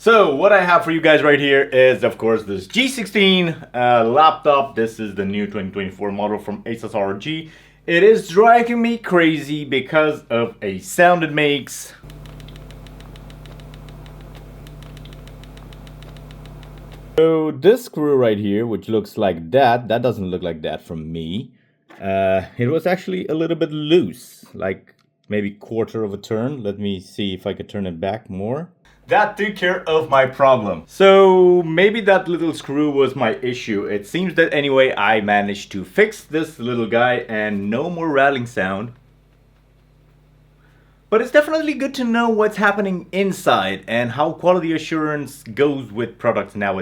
So what I have for you guys right here is, of course, this G16 laptop. This is the new 2024 model from ASUS ROG. It is driving me crazy because of a sound it makes. So this screw right here, which looks like that doesn't look like that from me. It was actually a little bit loose, like maybe quarter of a turn. Let me see if I could turn it back more. That took care of my problem. So maybe that little screw was my issue. It seems that anyway I managed to fix this little guy and no more rattling sound. But it's definitely good to know what's happening inside and how quality assurance goes with products nowadays.